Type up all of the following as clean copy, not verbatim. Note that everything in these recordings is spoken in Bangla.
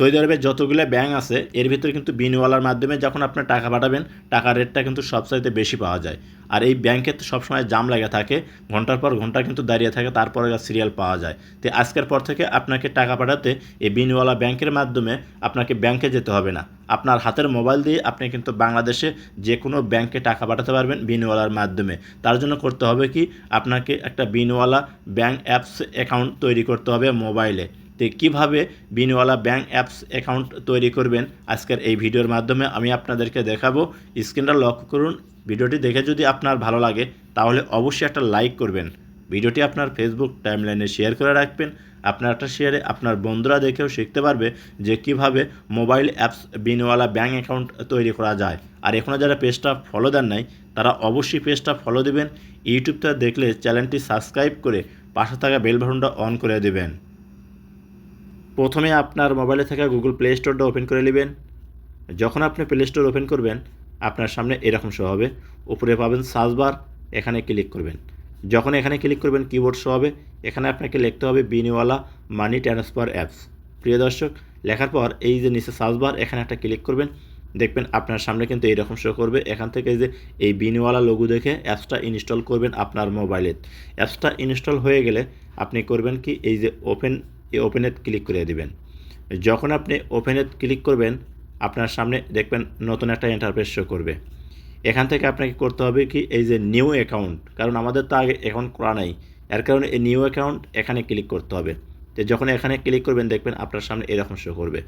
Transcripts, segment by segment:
সৌদি আরবের যতগুলো ব্যাংক আছে এর ভিতরে কিন্তু বিনওয়ালার মাধ্যমে যখন আপনার টাকা পাঠাবেন টাকার রেটটা কিন্তু সবচাইতে বেশি পাওয়া যায়। আর এই ব্যাংকে তো সবসময় জাম লাগা থাকে, ঘন্টার পর ঘন্টা কিন্তু দাঁড়িয়ে থাকে, তারপরে সিরিয়াল পাওয়া যায়। তো আজকের পর থেকে আপনাকে টাকা পাঠাতে এই বিনওয়ালা ব্যাংকের মাধ্যমে আপনাকে ব্যাংকে যেতে হবে না। আপনার হাতের মোবাইল দিয়ে আপনি কিন্তু বাংলাদেশে যে কোনো ব্যাংকে টাকা পাঠাতে পারবেন বিনওয়ালার মাধ্যমে। তার জন্য করতে হবে কি, আপনাকে একটা বিনওয়ালা ব্যাংক অ্যাপস অ্যাকাউন্ট তৈরি করতে হবে মোবাইলে। তো কীভাবে বিনওয়ালা ব্যাংক অ্যাপস অ্যাকাউন্ট তৈরি করবেন আজকের এই ভিডিওর মাধ্যমে আমি আপনাদেরকে দেখাবো। স্ক্রিনটা লক্ষ্য করুন। ভিডিওটি দেখে যদি আপনার ভালো লাগে তাহলে অবশ্যই একটা লাইক করবেন। ভিডিওটি আপনার ফেসবুক টাইমলাইনে শেয়ার করে রাখবেন। আপনার একটা শেয়ারে আপনার বন্ধুরা দেখেও শিখতে পারবে যে কিভাবে মোবাইল অ্যাপস বিনওয়ালা ব্যাংক অ্যাকাউন্ট তৈরি করা যায়। আর এখনও যারা পেজটা ফলো দেন নাই তারা অবশ্যই পেজটা ফলো দেবেন। ইউটিউবটা দেখলে চ্যানেলটি সাবস্ক্রাইব করে পাশে থাকা বেল বাটনটা অন করে দেবেন। প্রথমে আপনার মোবাইলে থাকা গুগল প্লে স্টোরটা ওপেন করে নেবেন। যখন আপনি প্লে স্টোর ওপেন করবেন আপনার সামনে এরকম শো হবে। উপরে পাবেন সার্চ বার, এখানে ক্লিক করবেন। যখন এখানে ক্লিক করবেন কিবোর্ড শো হবে। এখানে আপনাকে লিখতে হবে বিনওয়ালা মানি ট্রান্সফার অ্যাপস। প্রিয় দর্শক, লেখার পর এই যে নিচে সার্চ বার এখানে একটা ক্লিক করবেন। দেখবেন আপনার সামনে কিন্তু এইরকম শো করবে। এখান থেকে যে এই বিনওয়ালা লোগো দেখে অ্যাপসটা ইনস্টল করবেন আপনার মোবাইলে। অ্যাপসটা ইনস্টল হয়ে গেলে আপনি করবেন কি, এই যে ওপেনেট ক্লিক করে দেবেন। যখন আপনি ওপেনেট ক্লিক করবেন আপনার সামনে দেখবেন নতুন একটা ইন্টারফেস শো করবে। এখান থেকে আপনাকে করতে হবে কি, এই যে নিউ অ্যাকাউন্ট, কারণ আমাদের তো আগে অ্যাকাউন্ট করা নাই, এর কারণে এই নিউ অ্যাকাউন্ট এখানে ক্লিক করতে হবে। তো যখন এখানে ক্লিক করবেন দেখবেন আপনার সামনে এরকম শো করবে।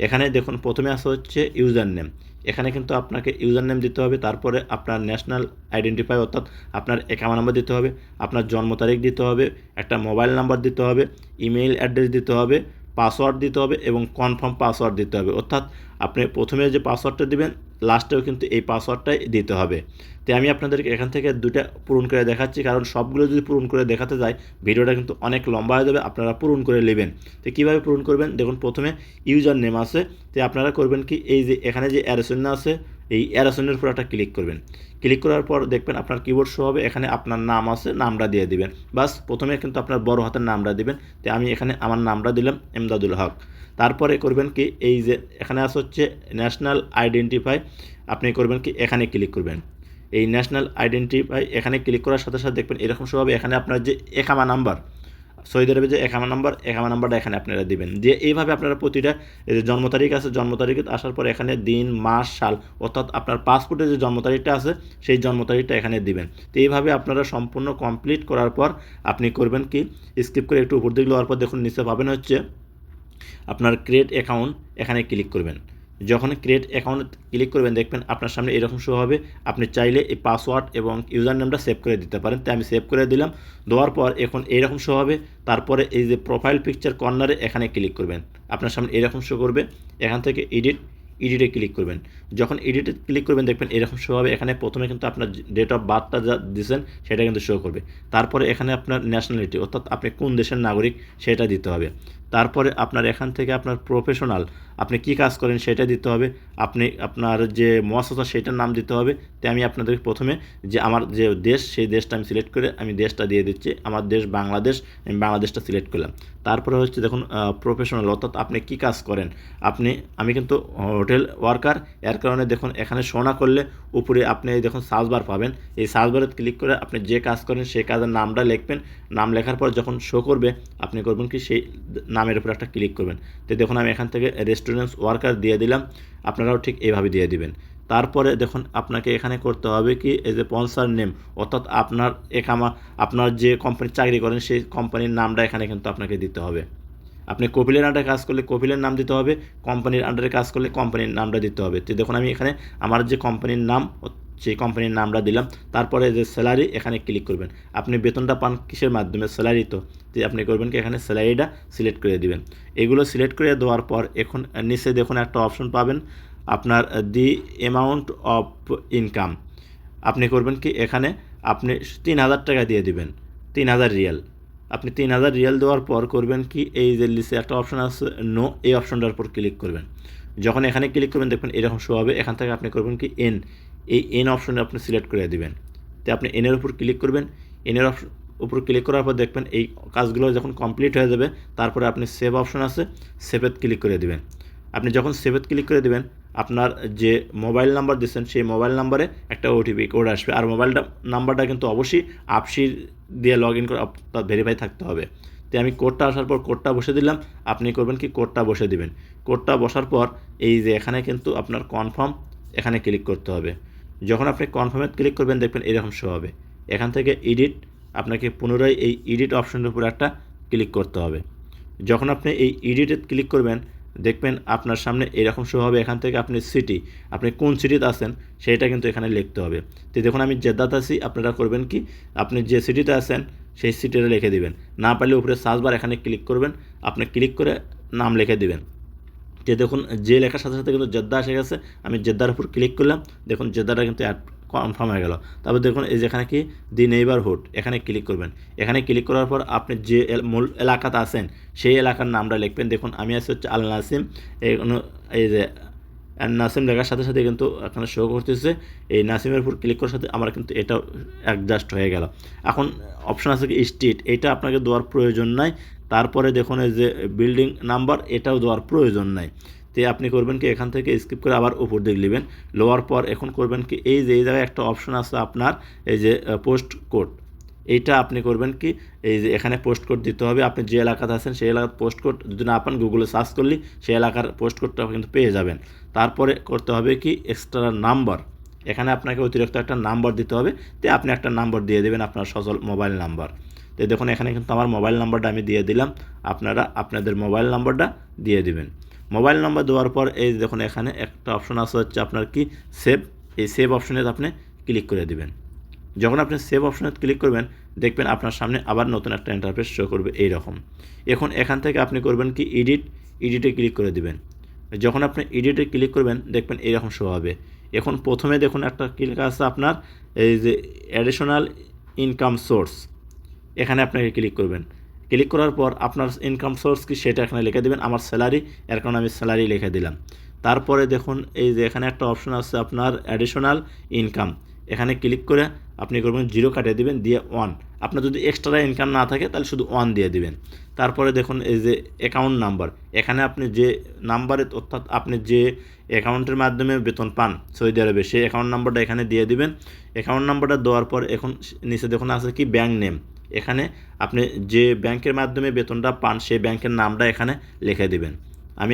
এখানে দেখুন প্রথমে আসা হচ্ছে ইউজার নেম। এখানে কিন্তু আপনাকে ইউজার নেম দিতে হবে, তারপরে আপনার ন্যাশনাল আইডেন্টিফাই অর্থাৎ আপনার অ্যাকাউন্ট নাম্বার দিতে হবে, আপনার জন্ম তারিখ দিতে হবে, একটা মোবাইল নাম্বার দিতে হবে, ইমেইল অ্যাড্রেস দিতে হবে, পাসওয়ার্ড দিতে হবে এবং কনফার্ম পাসওয়ার্ড দিতে হবে। অর্থাৎ আপনি প্রথমে যে পাসওয়ার্ডটা দিবেন লাস্টেও কিন্তু এই পাসওয়ার্ডটাই দিতে হবে। তো আমি আপনাদেরকে এখান থেকে দুইটা পূরণ করে দেখাচ্ছি, কারণ সবগুলো যদি পূরণ করে দেখাতে যাই ভিডিওটা কিন্তু অনেক লম্বা হয়ে যাবে। আপনারা পূরণ করে নেবেন। তো কীভাবে পূরণ করবেন দেখুন, প্রথমে ইউজার নেম আছে। তো আপনারা করবেন কি, এই যে এখানে যে অ্যারোসিন আছে এই অ্যারোসিনের উপর একটা ক্লিক করবেন। ক্লিক করার পর দেখবেন আপনার কিবোর্ড শো হবে। এখানে আপনার নাম আছে, নামটা দিয়ে দিবেন। বাস, প্রথমে কিন্তু আপনার বড় হাতের নামটা দিবেন। তো আমি এখানে আমার নামটা দিলাম এমদাদুল হক। তারপরে করবেন কি, এই যে এখানে আছে হচ্ছে ন্যাশনাল আইডেন্টিফাই, আপনি করবেন কি এখানে ক্লিক করবেন। এই ন্যাশনাল আইডেন্টিফাই এখানে ক্লিক করার সাথে সাথে দেখবেন এরকম শো হবে। এখানে আপনার যে একামা নাম্বার, সৌদি আরবে যে একামা নাম্বারটা এখানে আপনারা দিবেন। দিয়ে এইভাবে আপনারা প্রতিটা যে জন্ম তারিখ আছে, জন্ম তারিখে আসার পর এখানে দিন মাস সাল অর্থাৎ আপনার পাসপোর্টে যে জন্ম তারিখটা আছে সেই জন্ম তারিখটা এখানে দিবেন। তো এইভাবে আপনারা সম্পূর্ণ কমপ্লিট করার পর আপনি করবেন কি, স্কিপ করে একটু উপর দিকে যাওয়ার পর দেখুন নিচে পাবেন হচ্ছে আপনার ক্রিয়েট অ্যাকাউন্ট, এখানে ক্লিক করবেন। যখন ক্রিয়েট অ্যাকাউন্ট ক্লিক করবেন দেখবেন আপনার সামনে এরকম শো হবে। আপনি চাইলে এই পাসওয়ার্ড এবং ইউজার নেমটা সেভ করে দিতে পারেন। তাই আমি সেভ করে দিলাম। দেওয়ার পর এখন এইরকম শো হবে। তারপরে এই যে প্রোফাইল পিকচার কর্নারে এখানে ক্লিক করবেন। আপনার সামনে এরকম শো করবে। এখান থেকে এডিটে ক্লিক করবেন। যখন এডিটে ক্লিক করবেন দেখবেন এরকম শো হবে। এখানে প্রথমে কিন্তু আপনার ডেট অফ বার্থটা যা দিয়েছেন সেটা কিন্তু শো করবে। তারপরে এখানে আপনার ন্যাশনালিটি অর্থাৎ আপনি কোন দেশের নাগরিক সেটা দিতে হবে। তারপরে আপনার এখান থেকে আপনার প্রফেশনাল, আপনি কি কাজ করেন সেটা দিতে হবে। আপনি আপনার যে মুয়াসসাসা সেটার নাম দিতে হবে। তাই আমি আপনাদের প্রথমে যে আমার যে দেশ সেই দেশটা আমি সিলেক্ট করে আমি দেশটা দিয়ে দিচ্ছি। আমার দেশ বাংলাদেশ, আমি বাংলাদেশটা সিলেক্ট করলাম। তারপরে হচ্ছে দেখুন প্রফেশনাল অর্থাৎ আপনি কি কাজ করেন। আমি কিন্তু হোটেল ওয়ার্কার, এর কারণে দেখুন এখানে শো না করলে উপরে আপনি দেখুন সার্চ বার পাবেন। এই সার্চ বারে ক্লিক করে আপনি যে কাজ করেন সেই কাজের নামটা লিখবেন। নাম লেখার পর যখন শো করবে আপনি করবেন কি, সেই নামের উপর একটা ক্লিক করবেন। তো দেখুন আমি এখান থেকে রেস্টুরেন্টস ওয়ার্কার দিয়ে দিলাম। আপনারাও ঠিক এইভাবে দিয়ে দিবেন। তারপরে দেখুন আপনাকে এখানে করতে হবে কি, এই যে স্পন্সর নেম অর্থাৎ আপনার যে কোম্পানির চাকরি করেন সেই কোম্পানির নামটা এখানে কিন্তু আপনাকে দিতে হবে। আপনি কপিলের আন্ডারে কাজ করলে কপিলের নাম দিতে হবে, কোম্পানির আন্ডারে কাজ করলে কোম্পানির নামটা দিতে হবে। তো দেখুন আমি এখানে আমার যে কোম্পানির নাম সেই কোম্পানির নামটা দিলাম। তারপরে যে স্যালারি এখানে ক্লিক করবেন। আপনি বেতনটা পান কিসের মাধ্যমে, স্যালারি তো আপনি করবেন কি এখানে স্যালারিটা সিলেক্ট করে দিবেন। এগুলো সিলেক্ট করে দেওয়ার পর এখন নিচে দেখুন একটা অপশন পাবেন আপনার দি অ্যামাউন্ট অফ ইনকাম। আপনি করবেন কি এখানে আপনি 3000 টাকা দিয়ে দিবেন, 3000 রিয়াল। আপনি 3000 রিয়াল দেওয়ার পর করবেন কি, এই যে লিস্টে একটা অপশন আছে নো, এই অপশনটার উপর ক্লিক করবেন। যখন এখানে ক্লিক করবেন দেখবেন এরকম শো হবে। এখান থেকে আপনি করবেন কি এই এন অপশনে আপনি সিলেক্ট করে দিবেন। তো আপনি এনের উপর ক্লিক করবেন। এনের উপর ক্লিক করার পর দেখবেন এই কাজগুলো যখন কমপ্লিট হয়ে যাবে তারপরে আপনি সেভ অপশন আছে, সেভে ক্লিক করে দিবেন। আপনি যখন সেভে ক্লিক করে দেবেন, আপনার যে মোবাইল নাম্বার দিচ্ছেন সেই মোবাইল নাম্বারে একটা ওটিপি কোড আসবে। আর মোবাইলটা নাম্বারটা কিন্তু অবশ্যই আপসির দিয়ে লগ ইন করে আপনার ভেরিফাই থাকতে হবে। তো আমি কোডটা আসার পর কোডটা বসে দিলাম। আপনি করবেন কি, কোডটা বসে দিবেন। কোডটা বসার পর এই যে এখানে কিন্তু আপনার কনফার্ম এখানে ক্লিক করতে হবে। যখন আপনি কনফার্মে ক্লিক করবেন দেখবেন এরকম শো হবে। এখান থেকে এডিট, আপনাকে পুনরায় এই এডিট অপশনের উপর একটা ক্লিক করতে হবে। যখন আপনি এই এডিটে ক্লিক করবেন দেখবেন আপনার সামনে এরকম শো হবে। এখান থেকে আপনি সিটি, আপনি কোন সিটিতে আছেন সেইটা কিন্তু এখানে লিখতে হবে। তো দেখুন আমি জেদ্দাতে আছি, আপনারা করবেন কি, আপনি যে সিটিতে আছেন সেই সিটিটা লিখে দিবেন। না পারলে উপরে সার্চ বার এখানে ক্লিক করবেন, আপনি ক্লিক করে নাম লিখে দিবেন। যে দেখুন যে লেখার সাথে সাথে কিন্তু জেদ্দা এসে গেছে। আমি জেদ্দার উপর ক্লিক করলাম, দেখুন জেদ্দাটা কিন্তু অ্যাড কনফার্ম হয়ে গেল। তারপর দেখুন এই যেখানে কি দি নেইবারহুড, এখানে ক্লিক করবেন। এখানে ক্লিক করার পর আপনি যে মূল এলাকাতে আছেন সেই এলাকার নামটা লিখবেন। দেখুন আমি আছি হচ্ছে আল নাসিম, এই যে নাসিম লেখার সাথে সাথে কিন্তু এখানে শো করতেছে। এই নাসিমের উপর ক্লিক করার সাথে আমার কিন্তু এটাও অ্যাডজাস্ট হয়ে গেল। এখন অপশন আছে কি স্ট্রিট, এটা আপনাকে দেওয়ার প্রয়োজন নাই। তারপরে দেখুন এই যে বিল্ডিং নাম্বার, এটাও দেওয়ার প্রয়োজন নাই। তো আপনি করবেন কি, এখান থেকে স্কিপ করে আবার উপর দিকে নেবেন। লোয়ার পর এখন করবেন কি, এই যে এই জায়গায় একটা অপশন আছে আপনার এই যে পোস্ট কোড, এইটা আপনি করবেন কি, এই যে এখানে পোস্ট কোড দিতে হবে। আপনি যে এলাকাতে আছেন সেই এলাকার পোস্ট কোড যদি না পান গুগলে সার্চ করলে সেই এলাকার পোস্ট কোডটা কিন্তু পেয়ে যাবেন। তারপরে করতে হবে কি, এক্সট্রা নাম্বার, এখানে আপনাকে অতিরিক্ত একটা নাম্বার দিতে হবে। তো আপনি একটা নাম্বার দিয়ে দেবেন, আপনার সচল মোবাইল নাম্বার। তো দেখুন এখানে কিন্তু আমার মোবাইল নাম্বারটা আমি দিয়ে দিলাম, আপনারা আপনাদের মোবাইল নাম্বারটা দিয়ে দিবেন। মোবাইল নাম্বার দেওয়ার পর এই দেখুন এখানে একটা অপশন আছে হচ্ছে আপনার কি সেভ, এই সেভ অপশনে আপনি ক্লিক করে দিবেন। যখন আপনি সেভ অপশনে ক্লিক করবেন দেখবেন আপনার সামনে আবার নতুন একটা ইন্টারফেস শো করবে এই রকম। এখন এখান থেকে আপনি করবেন কি, এডিটে ক্লিক করে দিবেন। যখন আপনি এডিটে ক্লিক করবেন দেখবেন এইরকম শো হবে। এখন প্রথমে দেখুন একটা ক্লিক আছে আপনার এই যে অ্যাডিশনাল ইনকাম সোর্স, এখানে আপনাকে ক্লিক করবেন। ক্লিক করার পর আপনার ইনকাম সোর্স কি সেটা এখানে লিখে দেবেন। আমার স্যালারি, এর কারণে আমি স্যালারি লিখে দিলাম। তারপরে দেখুন এই যে এখানে একটা অপশন আছে আপনার অ্যাডিশনাল ইনকাম, এখানে ক্লিক করে আপনি করবেন জিরো কাটিয়ে দেবেন, দিয়ে 1। আপনার যদি এক্সট্রা ইনকাম না থাকে তাহলে শুধু 1 দিয়ে দিবেন। তারপরে দেখুন এই যে অ্যাকাউন্ট নাম্বার, এখানে আপনি যে নাম্বারে অর্থাৎ আপনি যে অ্যাকাউন্টের মাধ্যমে বেতন পান সৌদি আরবে সেই অ্যাকাউন্ট নাম্বারটা এখানে দিয়ে দিবেন। অ্যাকাউন্ট নাম্বারটা দেওয়ার পর এখন নিচে দেখুন আছে কি ব্যাঙ্ক নেম, এখানে আপনি যে ব্যাংকের মাধ্যমে বেতনটা পান সেই ব্যাংকের নামটা এখানে লিখে দিবেন। আমি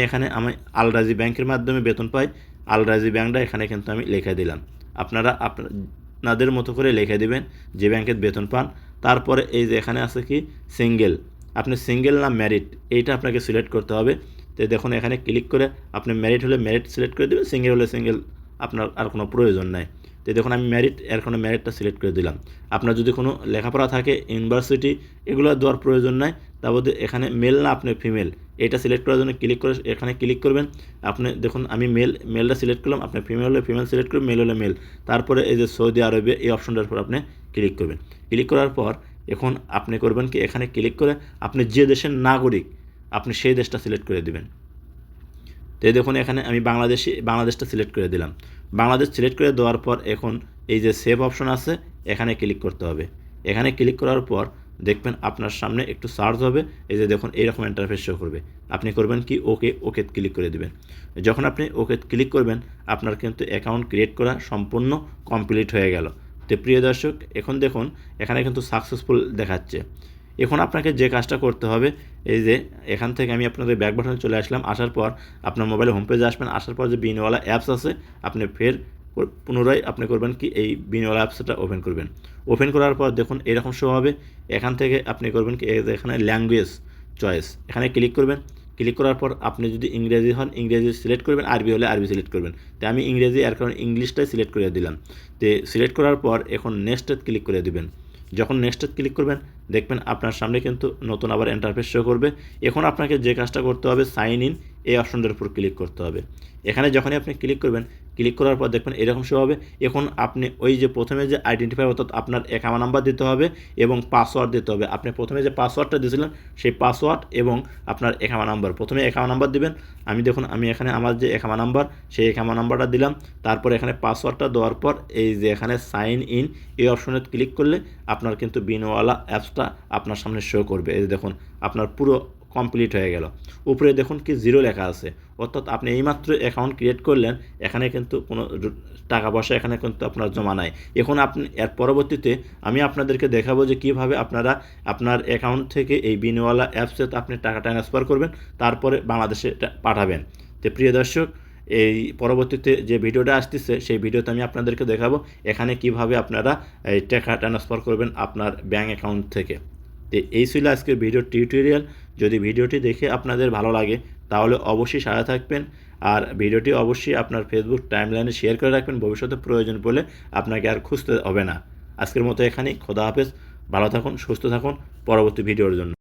আল রাজি ব্যাংকের মাধ্যমে বেতন পাই, আল রাজি ব্যাংকটা এখানে কিন্তু আমি লিখে দিলাম। আপনারা আপনাদের মতো করে লিখে দিবেন যে ব্যাংকের বেতন পান। তারপরে এই যে এখানে আছে কি সিঙ্গেল, আপনি সিঙ্গেল না ম্যারিড এইটা আপনাকে সিলেক্ট করতে হবে। তো দেখুন এখানে ক্লিক করে আপনি ম্যারিড হলে ম্যারিড সিলেক্ট করে দেবেন, সিঙ্গেল হলে সিঙ্গেল, আপনার আর কোনো প্রয়োজন নাই। তো দেখুন আমি ম্যারিড, এর কোনো ম্যারিডটা সিলেক্ট করে দিলাম। আপনার যদি কোনো লেখাপড়া থাকে ইউনিভার্সিটি এগুলো দেওয়ার প্রয়োজন নাই। তারপর এখানে মেল না আপনি ফিমেল এটা সিলেক্ট করার জন্য ক্লিক করে এখানে ক্লিক করবেন। আপনি দেখুন আমি মেলটা সিলেক্ট করলাম, আপনি ফিমেল হলে ফিমেল সিলেক্ট করবেন, মেল হলে মেল। তারপরে এই যে সৌদি আরবে এই অপশনটার উপর আপনি ক্লিক করবেন। ক্লিক করার পর এখন আপনি করবেন কি, এখানে ক্লিক করে আপনি যে দেশের নাগরিক আপনি সেই দেশটা সিলেক্ট করে দেবেন। তো দেখুন এখানে আমি বাংলাদেশটা সিলেক্ট করে দিলাম। বাংলাদেশ সিলেক্ট করে দেওয়ার পর এখন এই যে সেভ অপশন আছে এখানে ক্লিক করতে হবে। এখানে ক্লিক করার পর দেখবেন আপনার সামনে একটু সার্চ হবে, এই যে দেখুন এইরকম ইন্টারফেস শো করবে। আপনি করবেন কি, ওকে ক্লিক করে দেবেন। যখন আপনি ওকে ক্লিক করবেন আপনার কিন্তু অ্যাকাউন্ট ক্রিয়েট করা সম্পূর্ণ কমপ্লিট হয়ে গেল। তো প্রিয় দর্শক এখন দেখুন এখানে কিন্তু সাকসেসফুল দেখাচ্ছে। এখন আপনাকে যে কাজটা করতে হবে, এই যে এখান থেকে আমি আপনাদের ব্যাক বাটনে চলে আসলাম, আসার পর আপনার মোবাইলে হোম পেজে আসবেন। আসার পর যে বিনওয়ালা অ্যাপস আছে আপনি ফের পুনরায় আপনি করবেন কি, এই বিনওয়ালা অ্যাপসটা ওপেন করবেন। ওপেন করার পর দেখুন এরকম শো হবে। এখান থেকে আপনি করবেন কি, এখানে ল্যাঙ্গুয়েজ চয়েস এখানে ক্লিক করবেন। ক্লিক করার পর আপনি যদি ইংরেজি হন ইংরেজি সিলেক্ট করবেন, আরবি হলে আরবি সিলেক্ট করবেন। তো আমি ইংরেজি, এর কারণে ইংলিশটাই সিলেক্ট করে দিলাম। তো সিলেক্ট করার পর এখন নেক্সটে ক্লিক করে দিবেন। যখন নেক্সটে ক্লিক করবেন দেখবেন আপনার সামনে কিন্তু নতুন আবার ইন্টারফেস শো করবে। এখন আপনাকে যে কাজটা করতে হবে, সাইন ইন এই অপশনটার উপর ক্লিক করতে হবে। এখানে যখনই আপনি ক্লিক করবেন, ক্লিক করার পর দেখবেন এরকম শো হবে। এখন আপনি ওই যে প্রথমে যে আইডেন্টিফাই অর্থাৎ আপনার অ্যাকাউন্ট নাম্বার দিতে হবে এবং পাসওয়ার্ড দিতে হবে। আপনি প্রথমে যে পাসওয়ার্ডটা দিয়েছিলেন সেই পাসওয়ার্ড এবং আপনার অ্যাকাউন্ট নাম্বার, প্রথমে অ্যাকাউন্ট নাম্বার দিবেন। দেখুন আমি এখানে আমার যে অ্যাকাউন্ট নাম্বার সেই অ্যাকাউন্ট নাম্বারটা দিলাম। তারপর এখানে পাসওয়ার্ডটা দেওয়ার পর এই যে এখানে সাইন ইন এই অপশনে ক্লিক করলে আপনার কিন্তু বিনওয়ালা অ্যাপসটা আপনার সামনে শো করবে। এই যে দেখুন আপনার পুরো কমপ্লিট হয়ে গেল। উপরে দেখুন কি জিরো লেখা আছে, অর্থাৎ আপনি এইমাত্র অ্যাকাউন্ট ক্রিয়েট করলেন, এখানে কিন্তু কোনো টাকা পয়সা এখানে কিন্তু আপনার জমা নাই। এখন আপনি এর পরবর্তীতে আমি আপনাদেরকে দেখাবো যে কীভাবে আপনারা আপনার অ্যাকাউন্ট থেকে এই বিনওয়ালা অ্যাপসে আপনি টাকা ট্রান্সফার করবেন, তারপরে বাংলাদেশে পাঠাবেন। তো প্রিয় দর্শক, এই পরবর্তীতে যে ভিডিওটা আসতেছে সেই ভিডিওতে আমি আপনাদেরকে দেখাবো এখানে কিভাবে আপনারা এই টাকা ট্রান্সফার করবেন আপনার ব্যাঙ্ক অ্যাকাউন্ট থেকে। তো এই ছিল আজকের ভিডিও টিউটোরিয়াল। যদি ভিডিওটি দেখে আপনাদের ভালো লাগে তাহলে অবশ্যই সাথে থাকবেন, আর ভিডিওটি অবশ্যই আপনার ফেসবুক টাইমলাইনে শেয়ার করে রাখবেন, ভবিষ্যতে প্রয়োজন পড়লে আপনাকে আর খুঁজতে হবে না। আজকের মতো এখানেই, খোদা হাফেজ, ভালো থাকুন, সুস্থ থাকুন পরবর্তী ভিডিওর জন্য।